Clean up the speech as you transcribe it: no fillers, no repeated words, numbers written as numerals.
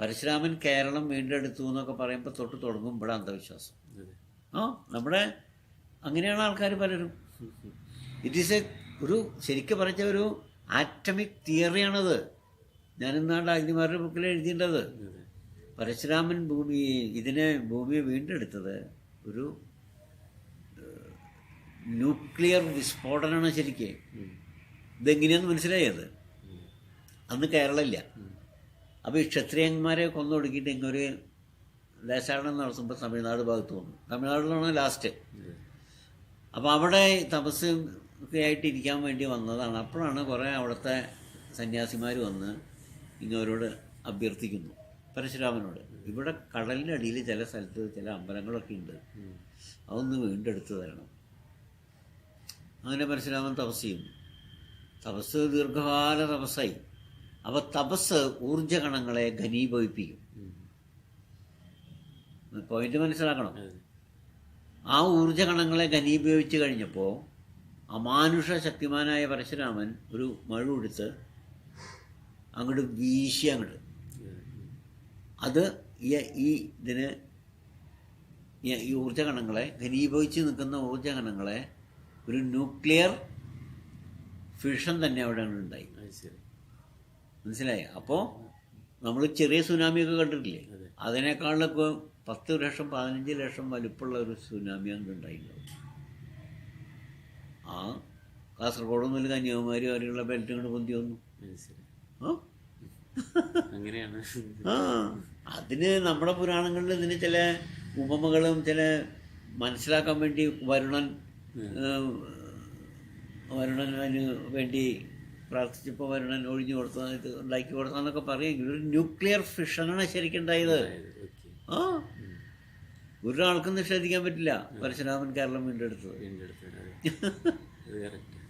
പരശുരാമൻ കേരളം വീണ്ടെടുത്തു എന്നൊക്കെ പറയുമ്പോൾ തൊട്ട് തുടങ്ങുമ്പോൾ അന്ധവിശ്വാസം. ആ നമ്മുടെ അങ്ങനെയാണ് ആൾക്കാർ പലരും. ഇറ്റ് ഈസ് ഒരു ശരിക്കും പറഞ്ഞ ഒരു ആറ്റമിക് തിയറിയാണത്. ഞാനിന്നാണ്ട് അഗ്നിമാരുടെ ബുക്കിൽ എഴുതിയിട്ടത്. പരശുരാമൻ ഭൂമിയെ വീണ്ടെടുത്തത് ഒരു ന്യൂക്ലിയർ വിസ്ഫോടനമാണ് ശരിക്ക്. ഇതെങ്ങനെയാന്ന് മനസ്സിലായത്? അന്ന് കേരളമില്ല. അപ്പോൾ ഈ ക്ഷത്രിയന്മാരെ കൊന്നൊടുക്കിയിട്ട് ഇങ്ങൊരു ദേശാടനം നടത്തുമ്പോൾ തമിഴ്നാട് ഭാഗത്ത് വന്നു. തമിഴ്നാട്ടിലാണ് ലാസ്റ്റ്. അപ്പോൾ അവിടെ തപസ് ഒക്കെ ആയിട്ട് ഇരിക്കാൻ വേണ്ടി വന്നതാണ്. അപ്പോഴാണ് കുറേ അവിടുത്തെ സന്യാസിമാർ വന്ന് ഇങ്ങോരോട് അഭ്യർത്ഥിക്കുന്നു, പരശുരാമനോട്, ഇവിടെ കടലിൻ്റെ അടിയിൽ ചില സ്ഥലത്ത് ചില അമ്പലങ്ങളൊക്കെ ഉണ്ട്, അതൊന്ന് വീണ്ടെടുത്ത് തരണം. അങ്ങനെ പരശുരാമൻ തപസ് ചെയ്യുന്നു. തപസ് ദീർഘകാല തപസ്സായി. അപ്പോൾ തപസ് ഊർജ്ജകണങ്ങളെ ഘനീഭവിപ്പിക്കും. പോയിന്റ് മനസ്സിലാക്കണം. ആ ഊർജ്ജകണങ്ങളെ ഘനീഭവിച്ച് കഴിഞ്ഞപ്പോൾ അമാനുഷ ശക്തിമാനായ പരശുരാമൻ ഒരു മഴ കൊടുത്ത് അങ്ങോട്ട് വീശി അങ്ങോട്ട്. അത് ഈ ഊർജ്ജകണങ്ങളെ ഘനീഭവിച്ച് നിൽക്കുന്ന ഊർജ്ജകണങ്ങളെ ഒരു ന്യൂക്ലിയർ ഫിഷൻ തന്നെ അവിടെ ഉണ്ടായി. മനസ്സിലായി? അപ്പോൾ നമ്മൾ ചെറിയ സുനാമിയൊക്കെ കണ്ടിട്ടില്ലേ? അതിനേക്കാളൊക്കെ 10 ലക്ഷം 15 ലക്ഷം വലുപ്പമുള്ള ഒരു സുനാമി അങ്ങ് ഉണ്ടായിട്ടുണ്ടാവും. ആ കാസർഗോഡ് മുതൽ കന്യാകുമാരി വരെയുള്ള ബെൽറ്റ് കൊണ്ട് പൊന്തി വന്നു. അങ്ങനെയാണ്. അതിന് നമ്മുടെ പുരാണങ്ങളിൽ ഇതിന് ചില ഉപമകളും ചില മനസ്സിലാക്കാൻ വേണ്ടി വരുണന് വേണ്ടി പ്രാർത്ഥിച്ചപ്പോൾ വരുണൻ ഒഴിഞ്ഞു കൊടുത്താൽ ഇത് ഉണ്ടാക്കി കൊടുത്താന്നൊക്കെ പറയുമെങ്കിൽ ഒരു ന്യൂക്ലിയർ ഫിഷനാണ് ശരിക്കും ഉണ്ടായത്. ഒരാൾക്കും നിഷേധിക്കാൻ പറ്റില്ല പരശുരാമൻ കേരളം വീണ്ടെടുത്തത്.